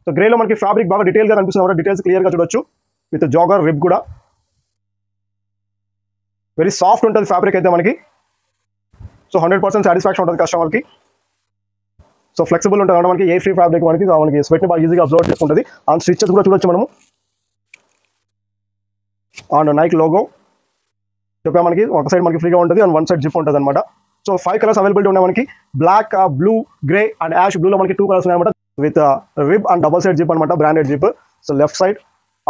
So గ్రేలో మనకి fabric బాగా డీటెయిల్గా కనిపిస్తుంది అనమాట. డీటెయిల్స్ క్లియర్గా చూడొచ్చు. విత్ జాగర్ రిబ్ కూడా వెరీ సాఫ్ట్ ఉంటుంది ఫ్యాబ్రిక్ అయితే మనకి. సో 100% సాటిస్ఫాక్షన్ ఉంటుంది కస్టమర్కి. సో ఫ్లెక్సిబుల్ ఉంటుంది అనమాట మనకి. ఏ ఫ్రీ ఫ్యాబ్రిక్ మనకి స్వెట్ని బాగా ఈజీగా అబ్జర్వ్ చేసుకుంటుంది. అండ్ స్టిచెస్ కూడా చూడొచ్చు మనము. అండ్ నైక్ లోగో చెప్పా మనకి ఒక సైడ్ మనకి ఫ్రీగా ఉంటుంది అండ్ వన్ సైడ్ జిప్ ఉంటుంది అనమాట. సో 5 కలర్స్ అవైలబిలిటీ ఉన్నాయి మనకి. Black, blue, grey and ash బ్లూలో మనకి 2 కలర్స్ ఉన్నాయి అనమాట. With rib and double side zip అనమాట, branded zip. So left side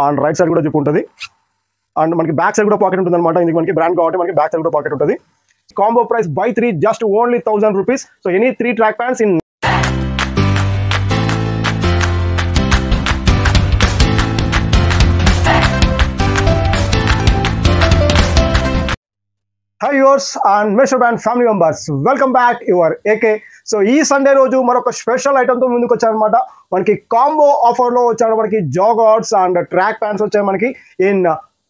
and right side కూడా జిప్ ఉంటుంది. అండ్ మనకి బ్యాక్ సైడ్ కూడా పాకెట్ ఉంటుంది అనమాట. ఇది మనకి బ్రాండ్ కాబట్టి మనకి బ్యాక్ సైడ్ కూడా పాకెట్ ఉంటుంది. Combo price buy 3 just only 1000 rupees. So any 3 track pants in Hi viewers and Mrbrand family members, welcome back your AK. So ఈ సండే రోజు మరొక స్పెషల్ ఐటమ్తో ముందుకు వచ్చారనమాట. మనకి కాంబో ఆఫర్లో వచ్చాడు మనకి జాగర్స్ అండ్ ట్రాక్ ప్యాంట్స్ వచ్చాయి మనకి ఇన్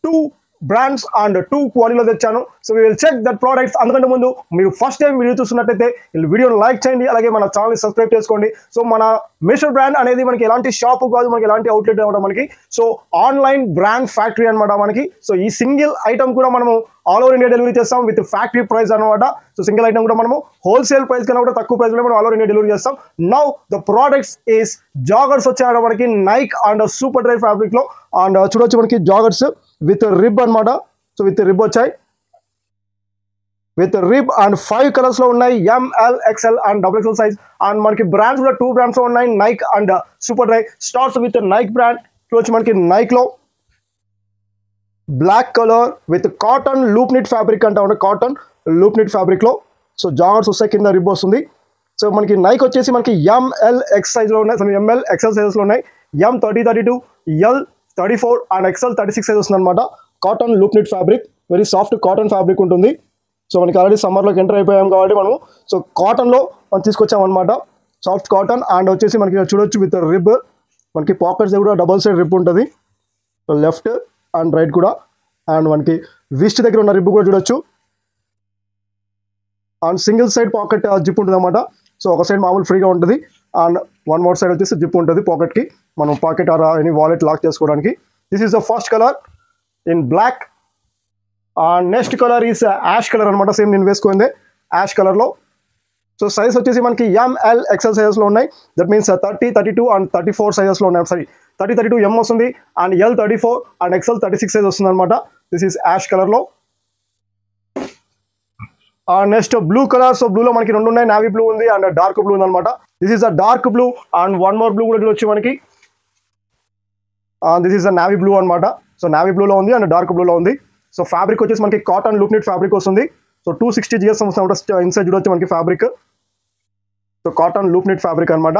2 బ్రాండ్స్ అండ్ 2 క్వాలిటీలో తెచ్చాను. So we will check that products. అందుకంటే ముందు మీరు ఫస్ట్ టైం వీడియో చూస్తున్నట్టయితే వీడియోని లైక్ చేయండి, అలాగే మన ఛానల్ని సబ్స్క్రైబ్ చేసుకోండి. సో మన Mrbrand అనేది మనకి ఎలాంటి షాపు కాదు, మనకి ఎలాంటి అవుట్లెట్ అనమాట మనకి. సో ఆన్లైన్ బ్రాండ్ ఫ్యాక్టరీ అనమాట మనకి. సో ఈ సింగిల్ ఐటమ్ కూడా మనము ఆల్ ఓవర్ ఇండియా డెలివరీ చేస్తాం విత్ ఫ్యాక్టరీ ప్రైస్ అనమాట. సో సింగిల్ ఐటమ్ కూడా మనము హోల్సేల్ ప్రైస్ కన్నా కూడా తక్కువ ప్రైస్లో మనం ఆల్ ఓవర్ ఇండియా డెలివరీ చేస్తాం. Now the products is joggers వచ్చాయన్నమాట మనకి నైక్ అండ్ సూపర్ డ్రై ఫ్యాబ్రిక్లో. అండ్ చూడొచ్చు మనకి జాగర్స్ విత్ రిబ్ అనమాట. సో విత్ రిబ్ వచ్చాయి, విత్ రిబ్ అండ్ 5 కలర్స్లో ఉన్నాయి. ML, XL and XXL size. And మనకి బ్రాండ్స్ కూడా 2 బ్రాండ్స్లో ఉన్నాయి, Nike and Superdry. Starts with Nike brand. చూడొచ్చు మనకి నైక్లో black colour with cotton loop knit fabric అంటా ఉంటే కాటన్ లూప్ నిట్ ఫ్యాబ్రిక్లో. సో జాగర్స్ వస్తాయి, కింద రిబ్ వస్తుంది. సో మనకి నైక్ వచ్చేసి మనకి ML, X సైజ్లో ఉన్నాయి, ML, XL సైజెస్లో ఉన్నాయి. M 30, 32, L 34 and XL 36 size వస్తుంది అనమాట. Cotton loop knit fabric, very soft cotton fabric ఉంటుంది. సో మనకి ఆల్రెడీ సమ్మర్లోకి ఎంటర్ అయిపోయాం కాబట్టి మనము సో కాటన్లో మనం తీసుకొచ్చామన్నమాట. Soft cotton. అండ్ వచ్చేసి మనకి చూడొచ్చు విత్ రిబ్, మనకి పాకెట్స్ కూడా డబల్ సైడ్ రిబ్ ఉంటుంది, లెఫ్ట్ అండ్ రైట్ కూడా. అండ్ మనకి విస్ట్ దగ్గర ఉన్న రిబ్ కూడా చూడొచ్చు. And single side pocket zip ఉంటుంది అనమాట. సో ఒక సైడ్ మామూలు ఫ్రీగా ఉంటుంది అండ్ వన్ మోర్ సైడ్ వచ్చేసి జిప్ ఉంటుంది పాకెట్కి, మనం pocket or any wallet lock చేసుకోవడానికి. This is the first colour in black. Next colour is ash colour అనమాట. సేమ్ నేను వేసుకుంది యాష్ కలర్లో. సో సైజ్ వచ్చేసి మనకి ML, XL సైజెస్లో ఉన్నాయి. దట్ మీన్స్ 30, 32 అండ్ 34 సైజెస్లో ఉన్నాయి. సారీ 30, 32 M వస్తుంది and L 34 and XL 36 size వస్తుంది అనమాట. దిస్ ఈస్ యాష్ కలర్లో. Next blue colour. సో బ్లూలో మనకి 2 ఉన్నాయి, నావీ బ్లూ ఉంది అండ్ డార్క్ బ్లూ ఉంది అనమాట. This is a dark blue and one more blue కూడా చూడొచ్చు మనకి. This is a navy blue అనమాట. సో నావీ బ్లూలో ఉంది అండ్ డార్క్ బ్లూలో ఉంది. సో ఫ్యాబ్రిక్ వచ్చేసి మనకి కాటన్ లూప్ నిట్ ఫ్యాబ్రిక్ వస్తుంది. సో 260 GS వస్తుంది ఇన్సైడ్ చూడొచ్చు మనకి fabric. So cotton loop knit fabric అనమాట.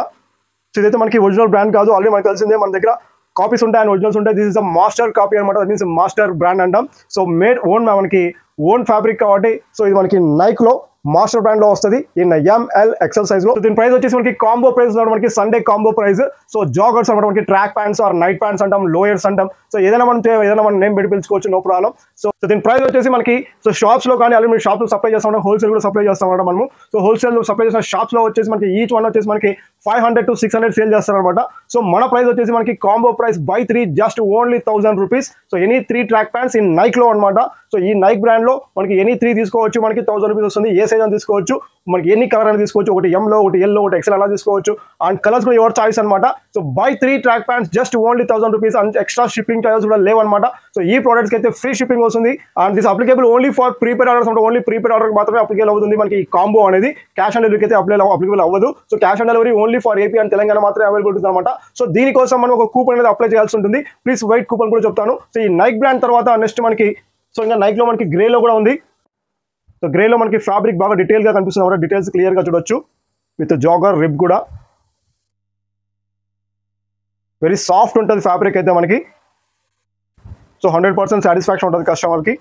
సో ఇదైతే మనకి ఒరిజినల్ బ్రాండ్ కాదు, ఆల్రెడీ మనకు తెలిసిందే మన దగ్గర కాపీస్ ఉంటాయి అండ్ ఒరిజినల్స్ ఉంటాయి. This is a master copy అనమాట. దట్ మీన్స్ మాస్టర్ బ్రాండ్ అంటాం. సో మేడ్ ఓన్ మనకి ఓన్ ఫ్యాబ్రిక్ కాబట్టి సో ఇది మనకి నైక్లో మాస్టర్ బ్రాండ్లో వస్తుంది ఇన్ ML, XL సైజ్లో. దీని ప్రైస్ వచ్చేసి మనకి కాంబో ప్రైస్ మనకి Sunday combo price. So joggers అనమాట మనకి track pants or night pants అంటాం, లోయర్స్ అంటాం. సో ఏదైనా మనం నేమ్ పెట్టి పిలుచుకోవచ్చు, నో ప్రాబ్లం. సో దీని ప్రైస్ వచ్చేసి మనకి సో షాప్స్లో కానీ అలాగే మీరు షాప్లో సప్లై చేస్తాం, హోల్సేల్ కూడా సప్లై చేస్తాం అనమాట మనము. సో హోల్సేల్ సప్లై చేసిన షాప్స్లో వచ్చేసి మనకి ఈచ్ వన్ వచ్చేసి మనకి 500 to 600 సేల్ చేస్తారనమాట. సో మన ప్రైస్ వచ్చేసి మనకి combo price buy 3 just only 1000 rupees. So any 3 track pants in నైక్లో అనమాట. సో ఈ నైక్ బ్రాండ్లో మనకి ఎనీ 3 తీసుకోవచ్చు, మనకి 1000 రూపీస్ వస్తుంది. ఏ సైజ్ అని తీసుకోవచ్చు, మనకి ఎన్ని కలర్ అని తీసుకోవచ్చు, ఒకటి M లో, ఒకటి L లో, ఒకటి XL అలా తీసుకోవచ్చు. అండ్ కలర్స్ కూడా యువర్ చాయిస్ అనమాట. So by 3 track pants just only 1000 rupees and extra shipping charges కూడా లేవన్నమాట. సో ఈ ప్రోడక్ట్స్కి అయితే ఫ్రీ షిప్పింగ్ వస్తుంది. And this applicable only for prepaid orders అంటే ఓన్లీ ప్రీపేడ్ ఆర్డర్ మాత్రమే అప్లికేబుల్ అవుతుంది మనకి ఈ కాంబో అనేది. క్యాష్ ఆన్ డెలివరీకి అయితే అప్లికేబుల్ అవ్వదు. So cash on delivery only for AP and Telangana మాత్రమే అవైలబుల్ ఉంటుంది అనమాట. సో దీనికోసం మనం ఒక కూపన్ అనేది అప్లై చేయాల్సి ఉంటుంది. ప్లీజ్ వెయిట్, కూపన్ కూడా చెప్తాను. సో ఈ నైక్ బ్రాండ్ తర్వాత నెక్స్ట్ మనకి సో ఇంకా నైక్లో మనకి గ్రేలో కూడా ఉంది. సో గ్రేలో మనకి ఫ్యాబ్రిక్ బాగా డీటెయిల్గా కనిపిస్తుంది అనమాట. డీటెయిల్స్ క్లియర్గా చూడొచ్చు విత్ జాగర్ రిబ్ కూడా. వెరీ సాఫ్ట్ ఉంటుంది ఫ్యాబ్రిక్ అయితే మనకి. సో 100% సాటిస్ఫాక్షన్ ఉంటుంది కస్టమర్కి.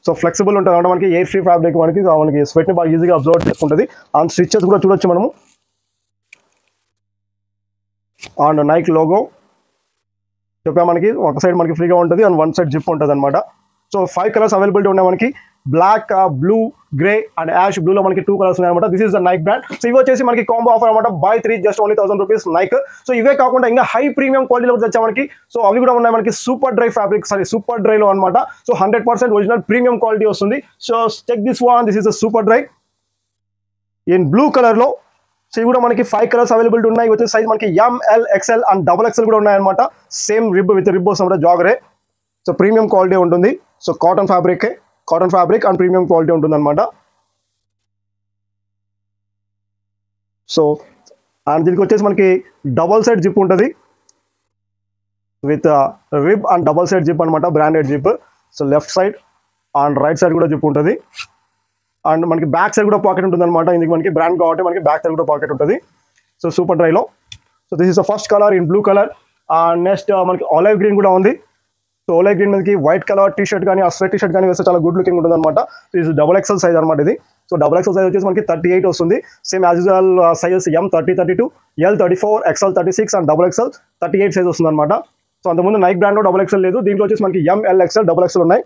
సో ఫ్లెక్సిబుల్ ఉంటుంది అనమాట మనకి. ఎయిర్ ఫ్రీ ఫ్యాబ్రిక్ మనకి స్వెట్ని బాగా ఈజీగా అబ్జర్వ్ చేసుకుంటుంది. అండ్ స్టిచెస్ కూడా చూడొచ్చు మనము. అండ్ నైక్ లోగో చెప్పా మనకి ఒక సైడ్ మనకి ఫ్రీగా ఉంటుంది అండ్ వన్ సైడ్ జిప్ ఉంటుంది అనమాట. సో 5 కలర్స్ అవైలబిలిటీ ఉన్నాయి మనకి. Black, blue, grey and ash బ్లూలో మనకి 2 కలర్స్ ఉన్నాయి అనమాట. This is the Nike brand. So ఇవి వచ్చేసి మనకి కాంబో ఆఫర్ అనమాట. Buy 3 just only 1000 rupees Nike. So ఇవే కాకుండా ఇంకా హై ప్రీమియం క్వాలిటీలో కూడా తెచ్చా మనకి. సో అవి కూడా ఉన్నాయి మనకి సూపర్ డ్రై ఫ్యాబ్రిక్, సూపర్ డ్రైలో అనమాట. సో 100% ఒరిజినల్ ప్రీమియం క్వాలిటీ వస్తుంది. So check this one, this is the super dry in blue కలర్లో. సో ఇవి కూడా మనకి 5 కలర్స్ అవైలబిలిటీ ఉన్నాయి. వచ్చే సైజ్ మనకి ML, XL అండ్ XXL కూడా ఉన్నాయన్నమాట. సేమ్ రిబ్ విత్ రిబ్ వస్తుంది జాగరే. సో ప్రీమియం క్వాలిటీ ఉంటుంది. So cotton fabric and premium quality ఉంటుంది అనమాట. సో అండ్ దీనికి వచ్చేసి మనకి డబల్ సైడ్ జిప్ ఉంటుంది with rib and double side zip అనమాట, branded zip. So left side and right side కూడా జిప్ ఉంటుంది. అండ్ మనకి బ్యాక్ సైడ్ కూడా పాకెట్ ఉంటుంది అనమాట. ఇందుకు మనకి బ్రాండ్ కాబట్టి మనకి బ్యాక్ సైడ్ కూడా పాకెట్ ఉంటుంది. సో సూపర్ డ్రైలో. So this is the first colour in blue colour. And next మనకి ఆలివ్ గ్రీన్ కూడా ఉంది. సో ఆలివ్ గ్రీన్ మనకి వైట్ కలర్ టీ షర్ట్ కానీ స్వెట్ టీ షర్ట్ కానీ వేస్తే చాలా గుడ్ లుకింగ్ ఉంటుంది అనమాట. సో ఇది XXL సైజ్ అనమాట ఇది. సో XXL సైజ్ వచ్చేసి మనకి 38 వస్తుంది. Same as usual sizes M 30, 32, L 34, XL 36 and XXL 38 size వస్తుంది అనమాట. సో అంతకుముందు నైక్ బ్రాండ్లో XXL లేదు. దీంట్లో వచ్చేసి మనకి M, L, XL, XXL ఉన్నాయి.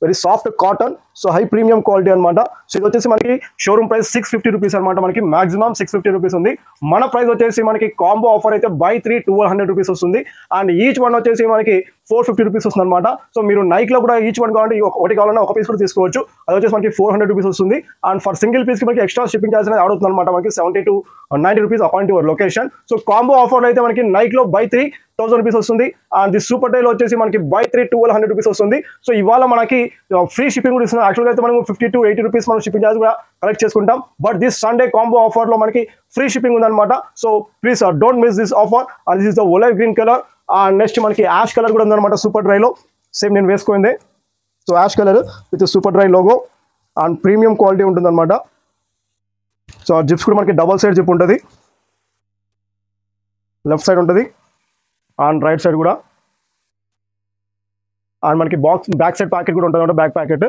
Very soft cotton. So high premium quality అనమాట. సో ఇది వచ్చేసి మనకి షోరూమ్ ప్రైస్ 650 రూపీస్ అనమాట. మనకి మాక్సిమం 650 రూపీస్ ఉంది. మన ప్రైస్ వచ్చేసి మనకి కాంబో ఆఫర్ అయితే బై 3 1200 రూపీస్ వస్తుంది. అండ్ ఈచ్ వన్ వచ్చేసి మనకి 450 రూపీస్ వస్తుంది అనమాట. సో మీరు నైక్లో కూడా ఈచ్ వన్ కావాలంటే ఒకటి కావాలన్నా ఒక పీస్ కూడా తీసుకోవచ్చు. అది వచ్చేసి మనకి 400 రూపీస్ వస్తుంది. అండ్ ఫర్ సింగిల్ పీస్కి మనకి ఎక్స్ట్రా షిప్పింగ్ ఛార్జ్ అనేది అవుతుంది అనమాట. మనకి 70 to 90 rupees appoint your location. So combo ఆఫర్లో అయితే మనకి నైక్లో బై 3 1000 రూపీస్ వస్తుంది. అండ్ ది సూపర్ డైలో వచ్చేసి మనకి బై 3 1200 రూపీస్ వస్తుంది. సో ఇవాళ మనకి ఫ్రీ షిప్పింగ్ కూడా ఇస్తున్నాం. యాక్చువల్గా అయితే మనం 50 to 80 రూపీస్ మనం షిప్పింగ్ ఛార్జ్ కూడా కలెక్ట్ చేసుకుంటాం. బట్ దిస్ సండే కాంబో ఆఫర్లో మనకి ఫ్రీ షిప్పింగ్ ఉందన్నమాట. So please don't miss this offer. And this is the olive green colour. And next మనకి యాష్ కలర్ కూడా ఉందన్నమాట సూపర్ డ్రైలో. సేమ్ నేను వేసుకుంది. So ash colour with super dry logo and premium quality ఉంటుందన్నమాట. So ఆ zips కూడా మనకి డబల్ సైడ్ జిప్ ఉంటుంది. లెఫ్ట్ సైడ్ ఉంటుంది అండ్ రైట్ సైడ్ కూడా. అండ్ మనకి బ్యాక్ సైడ్ ప్యాకెట్ కూడా ఉంటుంది, బ్యాక్ ప్యాకెట్.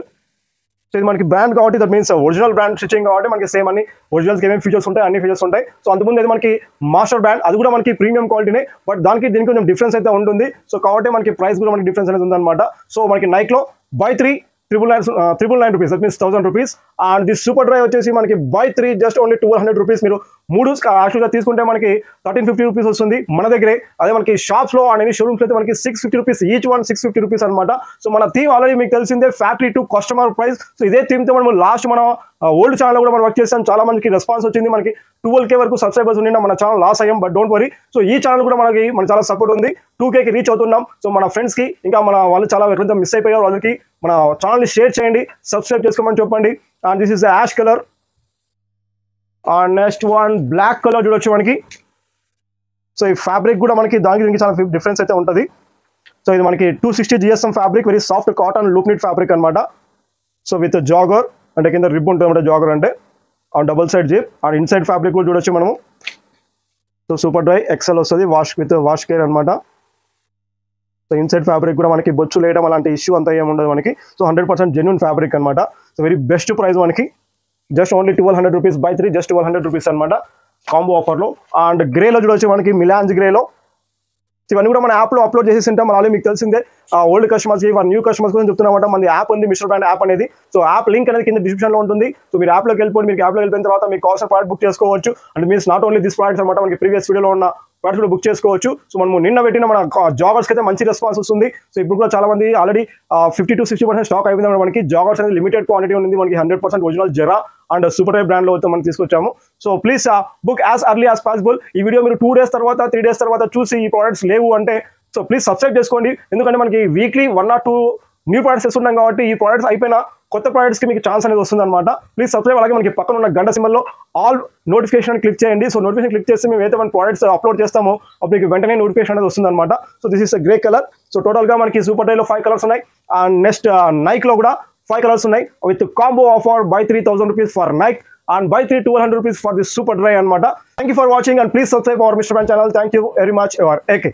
సో ఇది మనకి బ్రాండ్ కాబట్టి that means original brand stitching కాబట్టి మనకి సేమ్ అన్ని ఒరిజినల్స్కి ఏమేమి ఫీచర్స్ ఉంటాయి అన్ని ఫీచర్స్ ఉంటాయి. సో అంతకుముందు అయితే మనకి మాస్టర్ బ్రాండ్, అది కూడా మనకి ప్రీమియం క్వాలిటీనే. బట్ దానికి దీనికి కొంచెం డిఫరెన్స్ అయితే ఉంటుంది. సో కాబట్టి మనకి ప్రైస్ కూడా మనకి డిఫరెన్స్ అనేది ఉందన్నమాట. సో మనకి నైక్లో buy 3 999 rupees, that means 1000 rupees. And the Superdry వచ్చేసి మనకి బై 3 జస్ట్ ఓన్లీ 1200 రూపీస్. మీరు 3 యాక్చువల్గా తీసుకుంటే మనకి 1350 రూపీస్ వస్తుంది మన దగ్గరే. అదే మనకి షాప్స్లో అండ్ ఎన్ని షోరూమ్స్ అయితే మనకి 650 రూపీస్, ఈచ్ వన్ 650 రూపీస్ అనమాట. సో మన థీమ్ ఆల్రెడీ మీకు తెలిసిందే, factory to customer price. So ఇదే థీమ్తో మనం లాస్ట్ మన ఓల్డ్ ఛానల్ కూడా మనం వర్క్ చేస్తాం. చాలా మందికి రెస్పాన్స్ వచ్చింది. మనకి 12K వరకు సబ్స్క్రైబర్స్ ఉండి మన ఛానల్ లాస్ అయ్యాం. But don't worry. సో ఈ ఛానల్ కూడా మన చాలా సపోర్ట్ ఉంది. 2Kకి రీచ్ అవుతున్నాం. సో మన ఫ్రెండ్స్కి ఇంకా మన వాళ్ళు చాలా ఎక్కడైతే మిస్ అయిపోయారు వాళ్ళకి మన ఛానల్ని షేర్ చేయండి, సబ్స్క్రైబ్ చేసుకోమని చెప్పండి. And this is the ash colour. And next one black colour చూడొచ్చు మనకి. సో ఈ ఫ్యాబ్రిక్ కూడా మనకి దానికి దీనికి చాలా డిఫరెన్స్ అయితే ఉంటుంది. సో ఇది మనకి 260 GSM fabric, very soft cotton loop knit fabric అనమాట. సో విత్ జాగర్ అంటే కింద రిబ్ ఉంటుంది అనమాట, జాగర్ అంటే. And double side zip. And inside fabric కూడా చూడొచ్చు మనము. సో సూపర్ డ్రై XL వస్తుంది, వాష్ కేర్ అనమాట. సో ఇన్సైడ్ ఫ్యాబ్రిక్ కూడా మనకి బొచ్చు లేయడం అలాంటి ఇష్యూ అంతా ఏముండదు మనకి. సో 100% జెన్యూన్ ఫ్యాబ్రిక్ అనమాట. సో వెరీ బెస్ట్ ప్రైస్ మనకి just only 1200 rupees by 3 just 1200 rupees అనమాట కాంబో ఆఫర్లో. అండ్ గ్రేలో చూడొచ్చు మనకి మిలాంజ్ గ్రేలో. ఇవన్నీ కూడా మన యాప్లో అప్లోడ్ చేసి ఉంటాం. అలాగే మీకు తెలిసిందే ఓల్డ్ కస్టమర్స్కి న్యూ కస్టమర్స్ కోసం చెప్తున్నమాట. మన యాప్ ఉంది Mr.Brand యాప్ అనేది. సో యాప్ లింక్ అనేది కింద డిస్క్రిప్షన్లో ఉంటుంది. సో మీరు యాప్లోకి వెళ్ళిపోయి మీకు యాప్లో వెళ్ళిపోయిన తర్వాత మీకు కావాల్సిన ప్రోడక్ట్ బుక్ చేసుకోవచ్చు. And means not only this products అనమాట, మనకి ప్రీవియస్ వీడియోలో ఉన్న ప్రోడక్ట్స్ కూడా బుక్ చేసుకోవచ్చు. సో మనం నిన్న పెట్టిన మన జాగర్స్కి అయితే మంచి రెస్పాన్స్ వస్తుంది. సో ఇప్పుడు కూడా చాలా మంది ఆల్రెడీ 50 to 60% స్టాక్ అయిపోయింది మనకి. జాగర్స్ అనేది లిమిటెడ్ క్వాంటిటీ ఉంది మనకి. 100% ఒరిజినల్ జెరా అండ్ సూపర్ డ్రై బ్రాండ్లో అయితే మనం తీసుకొచ్చాము. So please book as early as possible. ఈ వీడియో మీరు 2 days తర్వాత 3 days తర్వాత చూసి ఈ ప్రోడక్ట్స్ లేవు అంటే సో ప్లీజ్ సబ్స్క్రైబ్ చేసుకోండి. ఎందుకంటే మనకి వీక్లీ 1 or 2 న్యూ ప్రోడక్ట్స్ ఇస్తున్నాం కాబట్టి ఈ ప్రోడక్ట్స్ అయిపోయినా కొత్త ప్రోడక్ట్స్కి మీకు ఛాన్స్ అనేది వస్తుంది అనమాట. Please subscribe. అలాగే మనకి పక్కన ఉన్న గంట సింబల్లో ఆల్ నోటిఫికేషన్ క్లిక్ చేయండి. సో నోటిఫికేషన్ క్లిక్ చేస్తే మేము ఏదైతే మన ప్రోడక్ట్స్ అప్లోడ్ చేస్తామో అప్పుడు మీకు వెంటనే నోటిఫికేషన్ అనేది వస్తుంది అనమాట. So this is a grey colour. So టోటల్గా మనకి సూపర్ డ్రైలో 5 కలర్స్ ఉన్నాయి. అండ్ నెక్స్ట్ నైక్లో కూడా 5 కలర్స్ ఉన్నాయి with combo offer buy 3000 rupees for Nike and buy 3 1200 rupees for this super dry anamata. Thank you for watching and please subscribe our Mr.Brand channel. Thank you very much. Your AK.